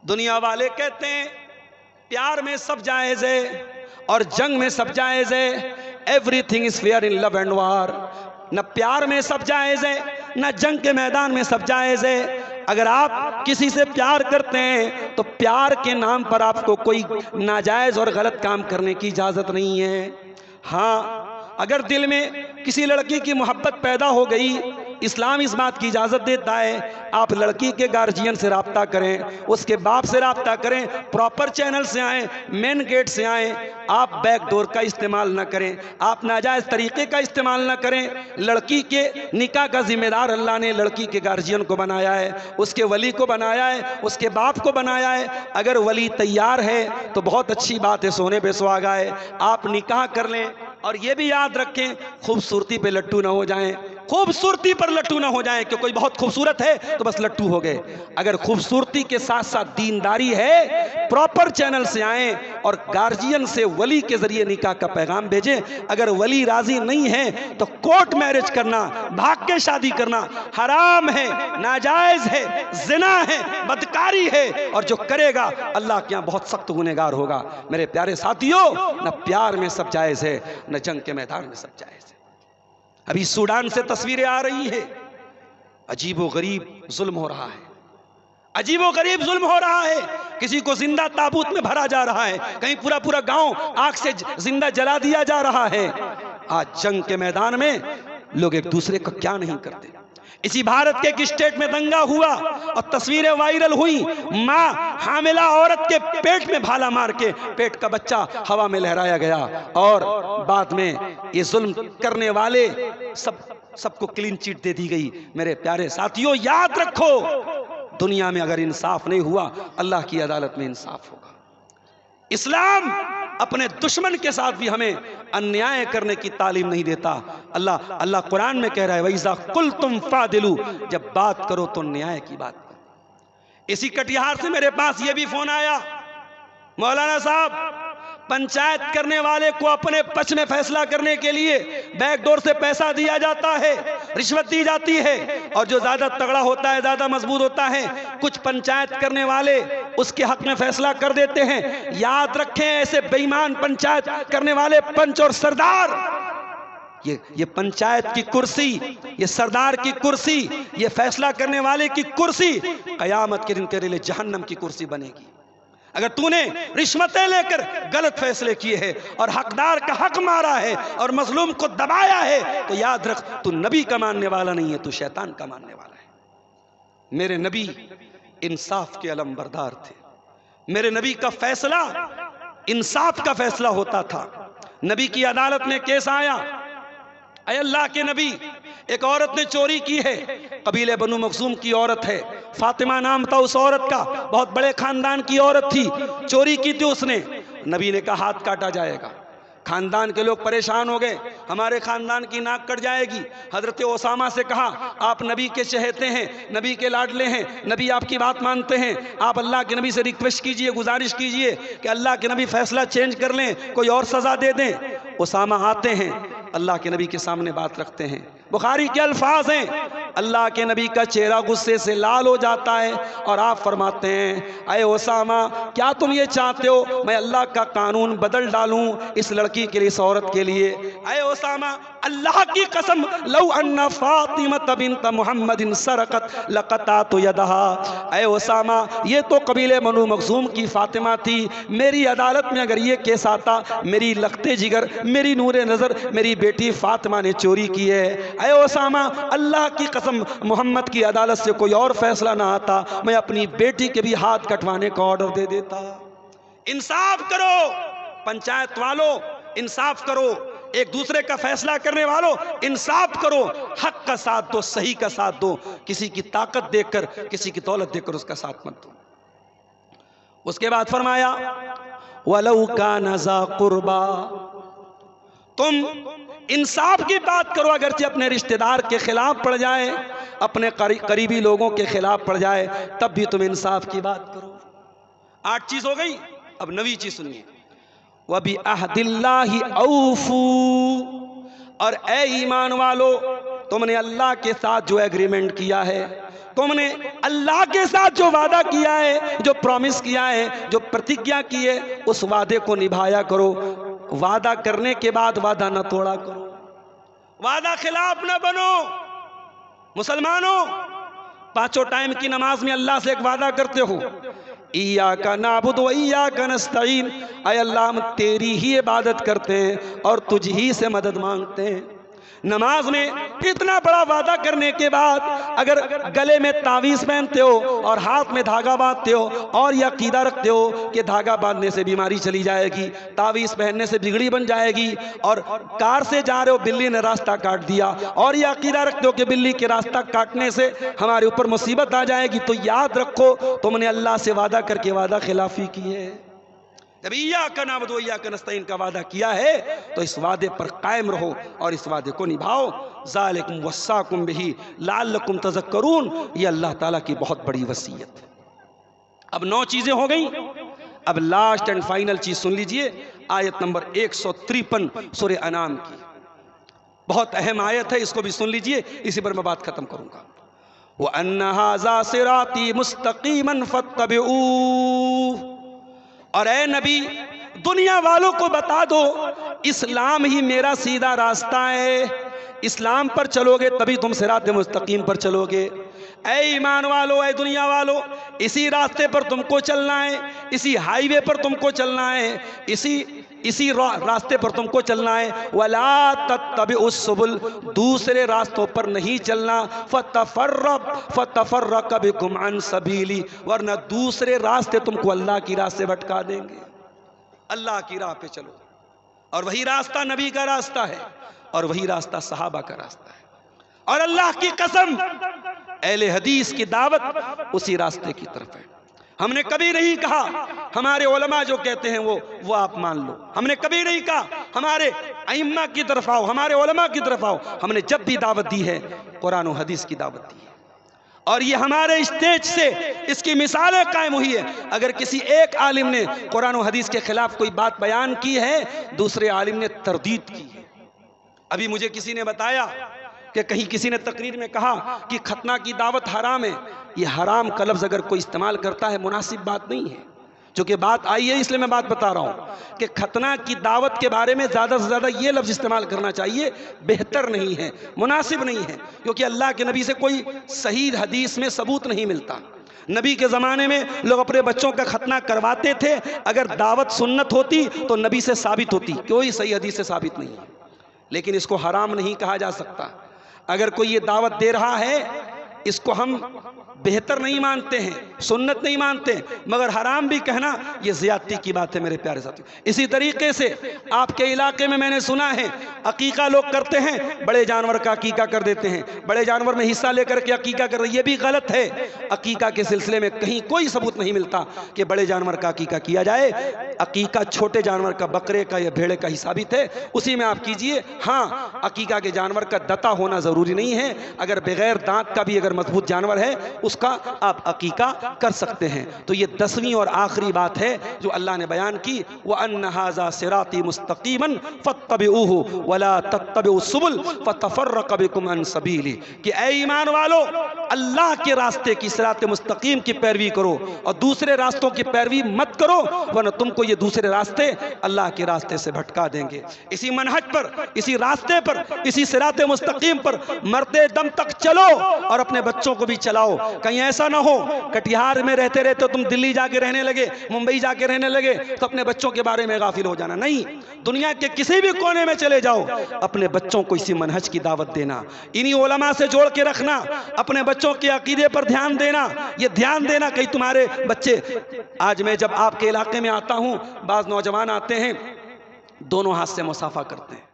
دنیا والے کہتے ہیں پیار میں سب جائز ہے اور جنگ میں سب جائز ہے. Everything is fair in love and war. نہ پیار میں سب جائز ہے نہ جنگ کے میدان میں سب جائز ہے. اگر آپ کسی سے پیار کرتے ہیں تو پیار کے نام پر آپ کو کوئی ناجائز اور غلط کام کرنے کی اجازت نہیں ہے. ہاں اگر دل میں کسی لڑکی کی محبت پیدا ہو گئی، اسلام اس بات کی اجازت دیتا ہے آپ لڑکی کے گارجین سے رابطہ کریں، اس کے باپ سے رابطہ کریں، پراپر چینل سے آئیں، مین گیٹ سے آئیں. آپ بیک ڈور کا استعمال نہ کریں، آپ ناجائز طریقے کا استعمال نہ کریں. لڑکی کے نکاح کا ذمہ دار اللہ نے لڑکی کے گارجین کو بنایا ہے، اس کے ولی کو بنایا ہے، اس کے باپ کو بنایا ہے. اگر ولی تیار ہے تو بہت اچھی بات ہے، سونے پہ سہاگا ہے، آپ نکاح کر لیں. اور یہ بھی یاد رکھیں خوبصورتی پہ لٹو نہ ہو جائیں، خوبصورتی پر لٹو نہ ہو جائیں کہ کوئی بہت خوبصورت ہے تو بس لٹو ہو گئے. اگر خوبصورتی کے ساتھ ساتھ دینداری ہے، پراپر چینل سے آئیں اور گارجین سے ولی کے ذریعے نکاح کا پیغام بھیجیں. اگر ولی راضی نہیں ہے تو کورٹ میرج کرنا، بھاگ کے شادی کرنا حرام ہے، ناجائز ہے، زنا ہے، بدکاری ہے، اور جو کرے گا اللہ کے یہاں بہت سخت گنہگار ہوگا. میرے پیارے ساتھیوں، نہ پیار میں سب جائز ہے نہ جنگ کے میدان میں سب جائز ہے. ابھی سوڈان سے تصویریں آ رہی ہے، عجیب و غریب ظلم ہو رہا ہے، عجیب و غریب ظلم ہو رہا ہے. کسی کو زندہ تابوت میں بھرا جا رہا ہے، کہیں پورا پورا گاؤں آگ سے زندہ جلا دیا جا رہا ہے. آج جنگ کے میدان میں لوگ ایک دوسرے کو کیا نہیں کرتے. اسی بھارت کے ایک اسٹیٹ میں دنگا ہوا اور تصویریں وائرل ہوئی، ماں حاملہ عورت کے پیٹ میں بھالا مار کے پیٹ کا بچہ ہوا میں لہرایا گیا، اور بعد میں یہ ظلم کرنے والے سب کو کلین چٹ دے دی گئی. میرے پیارے ساتھیوں یاد رکھو، دنیا میں اگر انصاف نہیں ہوا اللہ کی عدالت میں انصاف ہوگا. اسلام اپنے دشمن کے ساتھ بھی ہمیں انیائے کرنے کی تعلیم نہیں دیتا. اللہ قرآن میں کہہ رہا ہے وَإِذَا قُلْتُمْ فَعْدِلُوا، جب بات کرو تو نیائے کی بات کرو. اسی کٹیہار سے میرے پاس یہ بھی فون آیا، مولانا صاحب پنچایت کرنے والے کو اپنے پچ میں فیصلہ کرنے کے لیے بیک ڈور سے پیسہ دیا جاتا ہے، رشوت دی جاتی ہے، اور جو زیادہ تگڑا ہوتا ہے، زیادہ مضبوط ہوتا ہے، کچھ پنچایت کرنے والے اس کے حق میں فیصلہ کر دیتے ہیں. یاد رکھیں ایسے بے ایمان پنچایت کرنے والے پنچ اور سردار، یہ پنچایت کی کرسی، یہ سردار کی کرسی، یہ فیصلہ کرنے والے کی کرسی قیامت کے دن تیرے لیے جہنم کی کرسی بنے گی. اگر تو نے رشوتیں لے کر غلط فیصلے کیے ہیں اور حقدار کا حق مارا ہے اور مظلوم کو دبایا ہے تو یاد رکھ تو نبی کا ماننے والا نہیں ہے، تو شیطان کا ماننے والا ہے. میرے نبی انصاف کے علم بردار تھے. میرے نبی کا فیصلہ انصاف کا فیصلہ ہوتا تھا. نبی کی عدالت میں کیس آیا، اے اللہ کے نبی ایک عورت نے چوری کی ہے، قبیلے بنو مخزوم کی عورت ہے، فاطمہ نام تھا اس عورت کا، بہت بڑے خاندان کی عورت تھی، چوری کی تھی اس نے. نبی نے کہا ہاتھ کاٹا جائے گا. خاندان کے لوگ پریشان ہو گئے، ہمارے خاندان کی ناک کٹ جائے گی. حضرت اسامہ سے کہا آپ نبی کے چہیتے ہیں، نبی کے لاڈلے ہیں، نبی آپ کی بات مانتے ہیں، آپ اللہ کے نبی سے ریکویسٹ کیجئے، گزارش کیجئے کہ اللہ کے نبی فیصلہ چینج کر لیں، کوئی اور سزا دے دیں. اسامہ آتے ہیں، اللہ کے نبی کے سامنے بات رکھتے ہیں. بخاری کے الفاظ ہیں، اللہ کے نبی کا چہرہ غصے سے لال ہو جاتا ہے اور آپ فرماتے ہیں اے اسامہ کیا تم یہ چاہتے ہو میں اللہ کا قانون بدل ڈالوں اس لڑکی کے لیے، اس عورت کے لیے؟ اے اسامہ اللہ کی قسم لو ان فاطمہ بنت محمد سرقت لقطعت یدها. اے اسامہ یہ تو قبیلے بنو مخزوم کی فاطمہ تھی، میری عدالت میں اگر یہ کیس آتا، میری لخت جگر، میری نور نظر، میری بیٹی فاطمہ نے چوری کی ہے. اے اسامہ اللہ کی قسم محمد کی عدالت سے کوئی اور فیصلہ نہ آتا، میں اپنی بیٹی کے بھی ہاتھ کٹوانے کا آرڈر دے دیتا. انصاف کرو پنچایت والوں، انصاف کرو ایک دوسرے کا فیصلہ کرنے والوں، انصاف کرو، حق کا ساتھ دو، صحیح کا ساتھ دو. کسی کی طاقت دیکھ کر، کسی کی دولت دیکھ کر اس کا ساتھ مت دو. اس کے بعد فرمایا وَلَوْ كَانَ ذَا قُرْبَى، تم انصاف کی بات کرو اگرچہ اپنے رشتہ دار کے خلاف پڑ جائے، اپنے قریبی لوگوں کے خلاف پڑ جائے، تب بھی تم انصاف کی بات کرو. 8 چیز ہو گئی، اب 9ویں چیز سنیے. وَبِعَهْدِ اللَّهِ أَوْفُوا، اور اے ایمان والو تم نے اللہ کے ساتھ جو ایگریمنٹ کیا ہے، تم نے اللہ کے ساتھ جو وعدہ کیا ہے جو پرومس کیا ہے، جو پرتیجھا کی ہے، اس وعدے کو نبھایا کرو۔ وعدہ کرنے کے بعد وعدہ نہ توڑا کرو، وعدہ خلاف نہ بنو۔ مسلمانوں، پانچوں ٹائم کی نماز میں اللہ سے ایک وعدہ کرتے ہو، ایاک نعبد و ایاک نستعین، اے اللہ ہم تیری ہی عبادت کرتے ہیں اور تجھ ہی سے مدد مانگتے ہیں۔ نماز میں اتنا بڑا وعدہ کرنے کے بعد اگر گلے میں تعویذ پہنتے ہو اور ہاتھ میں دھاگا باندھتے ہو اور یہ عقیدہ رکھتے ہو کہ دھاگا باندھنے سے بیماری چلی جائے گی، تعویذ پہننے سے بگڑی بن جائے گی، اور کار سے جا رہے ہو بلی نے راستہ کاٹ دیا اور یہ عقیدہ رکھتے ہو کہ بلی کے راستہ کاٹنے سے ہمارے اوپر مصیبت آ جائے گی، تو یاد رکھو تم نے اللہ سے وعدہ کر کے وعدہ خلافی کی ہے۔ جب ایاک نعبد و ایاک نستعین کا وعدہ کیا ہے تو اس وعدے پر قائم رہو اور اس وعدے کو نبھاؤ۔ ذالکم وصاکم بہ لعلکم تذکرون، یہ اللہ تعالیٰ کی بہت بڑی وصیت ہے۔ اب 9 چیزیں ہو گئیں، اب لاسٹ اینڈ فائنل چیز سن لیجئے، آیت نمبر 153 سورہ انعام کی، بہت اہم آیت ہے، اس کو بھی سن لیجئے، اسی پر میں بات ختم کروں گا۔ وَأَنَّ هَذَا صِرَاطِي مُسْتَقِيمًا فَاتَّبِعُوهُ، اور اے نبی دنیا والوں کو بتا دو اسلام ہی میرا سیدھا راستہ ہے، اسلام پر چلو گے تبھی تم صراط مستقیم پر چلو گے۔ اے ایمان والو، اے دنیا والو، اسی راستے پر تم کو چلنا ہے، اسی ہائی وے پر تم کو چلنا ہے، اسی راستے پر تم کو چلنا ہے۔ وَلَا تَتَّبِعُوا السُّبُلَ، دوسرے راستوں پر نہیں چلنا، فَتَفَرَّقَ بِكُمْ عَنْ سَبِيلِهِ، ورنہ دوسرے راستے تم کو اللہ کی راہ سے بھٹکا دیں گے۔ اللہ کی راہ پہ چلو، اور وہی راستہ نبی کا راستہ ہے، اور وہی راستہ صحابہ کا راستہ ہے، اور اللہ کی قسم اہل حدیث کی دعوت اسی راستے کی طرف ہے۔ ہم نے کبھی نہیں کہا ہمارے علماء جو کہتے ہیں وہ آپ مان لو، ہم نے کبھی نہیں کہا ہمارے ائمہ کی طرف آؤ، ہمارے علماء کی طرف آؤ، ہم نے جب بھی دعوت دی ہے قرآن و حدیث کی دعوت دی ہے، اور یہ ہمارے اسٹیج سے اس کی مثالیں قائم ہوئی ہے۔ اگر کسی ایک عالم نے قرآن و حدیث کے خلاف کوئی بات بیان کی ہے، دوسرے عالم نے تردید کی ہے۔ ابھی مجھے کسی نے بتایا کہ کہیں کسی نے تقریر میں کہا کہ ختنہ کی دعوت حرام ہے۔ یہ حرام کا لفظ اگر کوئی استعمال کرتا ہے مناسب بات نہیں ہے، چونکہ بات آئی ہے اس لیے میں بات بتا رہا ہوں کہ ختنہ کی دعوت کے بارے میں زیادہ سے زیادہ یہ لفظ استعمال کرنا چاہیے، بہتر نہیں ہے، مناسب نہیں ہے، کیونکہ اللہ کے نبی سے کوئی صحیح حدیث میں ثبوت نہیں ملتا۔ نبی کے زمانے میں لوگ اپنے بچوں کا ختنہ کرواتے تھے، اگر دعوت سنت ہوتی تو نبی سے ثابت ہوتی، کوئی صحیح حدیث سے ثابت نہیں ہے، لیکن اس کو حرام نہیں کہا جا سکتا۔ اگر کوئی یہ دعوت دے رہا ہے اس کو ہم بہتر نہیں مانتے ہیں، سنت نہیں مانتے، مگر حرام بھی کہنا یہ زیادتی کی بات ہے میرے پیارے ساتھیو۔ اسی طریقے سے آپ کے علاقے میں میں نے سنا ہے عقیقہ لوگ کرتے ہیں، بڑے جانور کا عقیقہ کر دیتے ہیں، بڑے جانور میں حصہ لے کر کے عقیقہ کر رہے ہیں، یہ بھی غلط ہے۔ عقیقہ کے سلسلے میں کہیں کوئی ثبوت نہیں ملتا کہ بڑے جانور کا عقیقہ کیا جائے۔ عقیقہ چھوٹے جانور کا، بکرے کا یا بھیڑے کا ہی ثابت ہے، اسی میں آپ کیجئے۔ ہاں، عقیقہ کے جانور کا دتا ہونا ضروری نہیں ہے، اگر بغیر دانت کا بھی اگر مضبوط جانور ہے اس کا آپ عقیقہ کر سکتے ہیں۔ تو یہ 10ویں اور آخری بات ہے جو اللہ نے بیان کی، وَأَنَّ هَذَا صِرَاطِي مُسْتَقِيمًا فَاتَّبِعُوهُ وَلَا تَتَّبِعُوا السُّبُلَ فَتَفَرَّقَ بِكُمْ عَنْ سَبِيلِهِ، کہ اے ایمان والو اللہ کے راستے کی صراط مستقیم کی پیروی کرو اور دوسرے راستوں کی پیروی مت کرو، ورنہ تم کو یہ دوسرے راستے اللہ کے راستے سے بھٹکا دیں گے۔ اسی منہج پر، اسی راستے پر، اسی صراط مستقیم پر مرتے دم تک چلو اور اپنے بچوں کو بھی چلاؤ۔ کہیں ایسا نہ ہو کٹیہار میں رہتے رہتے تم دلی جا کے رہنے لگے، ممبئی جا کے رہنے لگے تو اپنے بچوں کے بارے میں غافل ہو جانا نہیں۔ دنیا کے کسی بھی کونے میں چلے جاؤ، اپنے بچوں کو اسی منہج کی دعوت دینا، انہی علماء سے جوڑ کے رکھنا، اپنے بچوں کے عقیدے پر دھیان دینا، یہ دھیان دینا کہیں تمہارے بچے۔ آج میں جب آپ کے علاقے میں آتا ہوں، بعض نوجوان آتے ہیں دونوں ہاتھ سے مصافحہ کرتے ہیں،